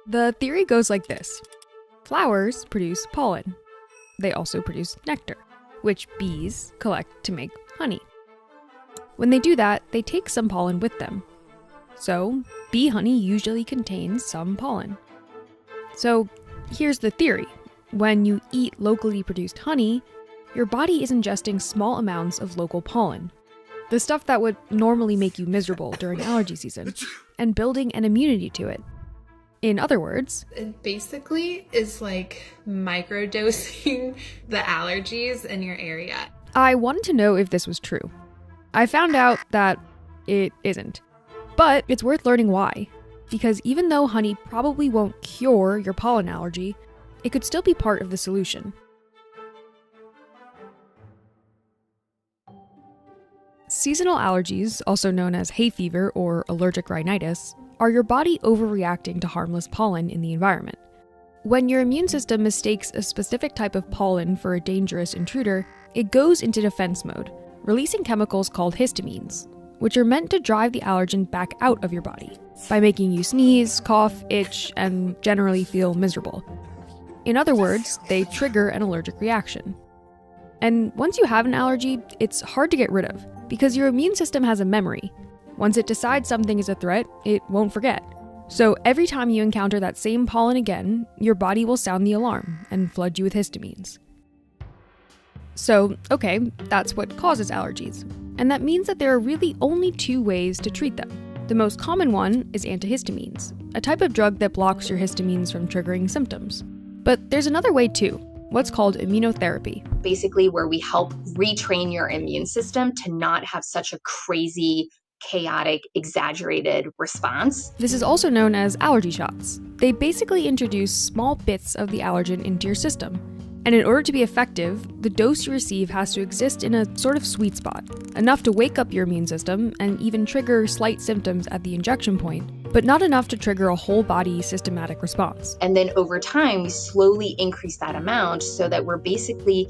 The theory goes like this. Flowers produce pollen. They also produce nectar, which bees collect to make honey. When they do that, they take some pollen with them. So, bee honey usually contains some pollen. So, here's the theory. When you eat locally produced honey, your body is ingesting small amounts of local pollen, the stuff that would normally make you miserable during allergy season, and building an immunity to it. In other words, it basically is like microdosing the allergies in your area. I wanted to know if this was true. I found out that it isn't. But it's worth learning why. Because even though honey probably won't cure your pollen allergy, it could still be part of the solution. Seasonal allergies, also known as hay fever or allergic rhinitis, are your body overreacting to harmless pollen in the environment. When your immune system mistakes a specific type of pollen for a dangerous intruder, it goes into defense mode, releasing chemicals called histamines, which are meant to drive the allergen back out of your body by making you sneeze, cough, itch, and generally feel miserable. In other words, they trigger an allergic reaction. And once you have an allergy, it's hard to get rid of, because your immune system has a memory. Once it decides something is a threat, it won't forget. So every time you encounter that same pollen again, your body will sound the alarm and flood you with histamines. So, okay, that's what causes allergies. And that means that there are really only two ways to treat them. The most common one is antihistamines, a type of drug that blocks your histamines from triggering symptoms. But there's another way too, what's called immunotherapy. Basically where we help retrain your immune system to not have such a crazy, chaotic, exaggerated response. This is also known as allergy shots. They basically introduce small bits of the allergen into your system. And in order to be effective, the dose you receive has to exist in a sort of sweet spot, enough to wake up your immune system and even trigger slight symptoms at the injection point, but not enough to trigger a whole body systematic response. And then over time, we slowly increase that amount so that we're basically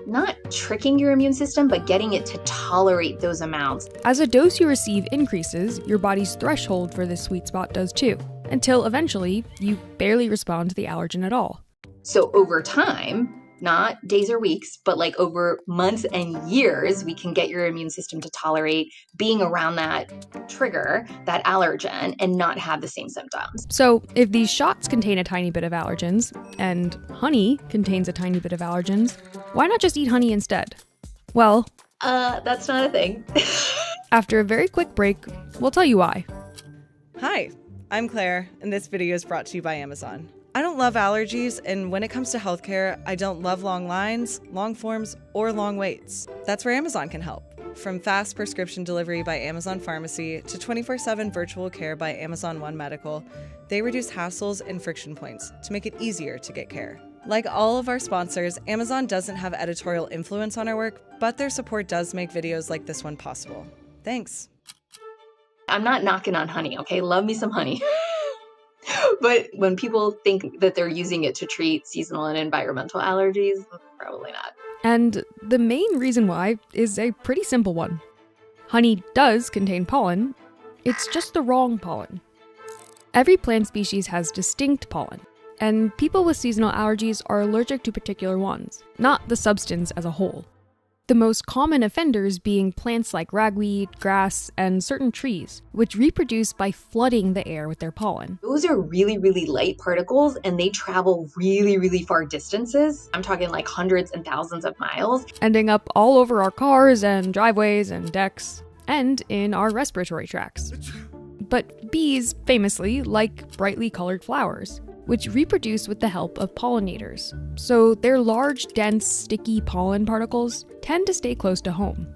not tricking your immune system, but getting it to tolerate those amounts. As the dose you receive increases, your body's threshold for this sweet spot does too, until eventually you barely respond to the allergen at all. So over time, not days or weeks, but like over months and years, we can get your immune system to tolerate being around that trigger, that allergen, and not have the same symptoms. So if these shots contain a tiny bit of allergens, and honey contains a tiny bit of allergens, why not just eat honey instead? Well, that's not a thing. After a very quick break, we'll tell you why. Hi, I'm Claire, and this video is brought to you by Amazon. I don't love allergies, and when it comes to healthcare, I don't love long lines, long forms, or long waits. That's where Amazon can help. From fast prescription delivery by Amazon Pharmacy to 24/7 virtual care by Amazon One Medical, they reduce hassles and friction points to make it easier to get care. Like all of our sponsors, Amazon doesn't have editorial influence on our work, but their support does make videos like this one possible. Thanks. I'm not knocking on honey, okay? Love me some honey. But when people think that they're using it to treat seasonal and environmental allergies, probably not. And the main reason why is a pretty simple one. Honey does contain pollen, it's just the wrong pollen. Every plant species has distinct pollen, and people with seasonal allergies are allergic to particular ones, not the substance as a whole. The most common offenders being plants like ragweed, grass, and certain trees, which reproduce by flooding the air with their pollen. Those are really, really light particles, and they travel really, really far distances. I'm talking like hundreds and thousands of miles. Ending up all over our cars and driveways and decks, and in our respiratory tracts. But bees, famously, like brightly colored flowers, which reproduce with the help of pollinators. So their large, dense, sticky pollen particles tend to stay close to home.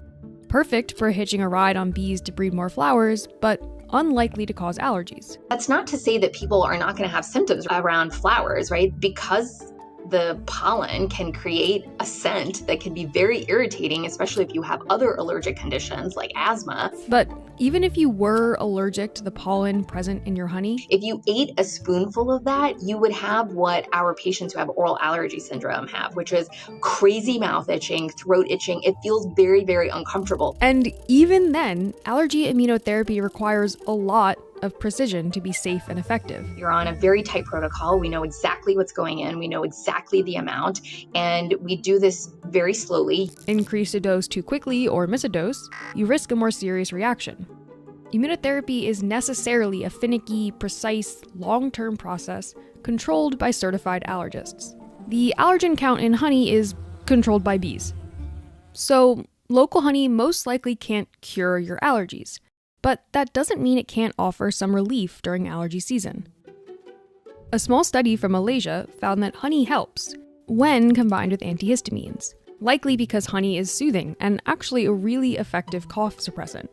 Perfect for hitching a ride on bees to breed more flowers, but unlikely to cause allergies. That's not to say that people are not going to have symptoms around flowers, right? Because the pollen can create a scent that can be very irritating, especially if you have other allergic conditions like asthma. But even if you were allergic to the pollen present in your honey, if you ate a spoonful of that, you would have what our patients who have oral allergy syndrome have, which is crazy mouth itching, throat itching. It feels very, very uncomfortable. And even then, allergy immunotherapy requires a lot of precision to be safe and effective. You're on a very tight protocol. We know exactly what's going in. We know exactly the amount. And we do this very slowly. Increase a dose too quickly or miss a dose, you risk a more serious reaction. Immunotherapy is necessarily a finicky, precise, long-term process controlled by certified allergists. The allergen count in honey is controlled by bees. So, local honey most likely can't cure your allergies, but that doesn't mean it can't offer some relief during allergy season. A small study from Malaysia found that honey helps when combined with antihistamines, likely because honey is soothing and actually a really effective cough suppressant.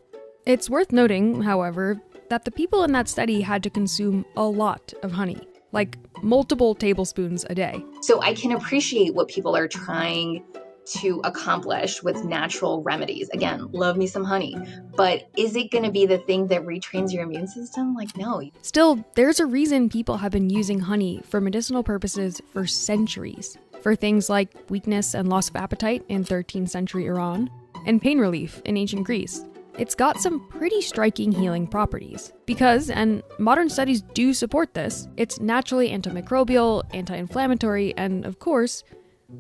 It's worth noting, however, that the people in that study had to consume a lot of honey, like multiple tablespoons a day. So I can appreciate what people are trying to accomplish with natural remedies. Again, love me some honey. But is it going to be the thing that retrains your immune system? Like, no. Still, there's a reason people have been using honey for medicinal purposes for centuries. For things like weakness and loss of appetite in 13th century Iran, and pain relief in ancient Greece. It's got some pretty striking healing properties. Because, and modern studies do support this, it's naturally antimicrobial, anti-inflammatory, and of course,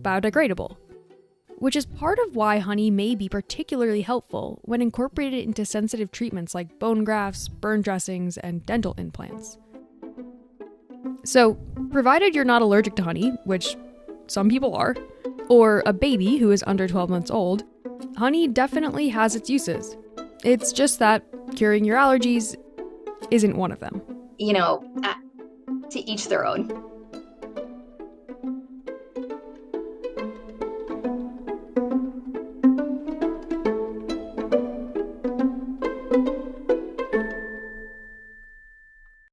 biodegradable. Which is part of why honey may be particularly helpful when incorporated into sensitive treatments like bone grafts, burn dressings, and dental implants. So, provided you're not allergic to honey, which some people are, or a baby who is under 12 months old, honey definitely has its uses. It's just that curing your allergies isn't one of them. To each their own.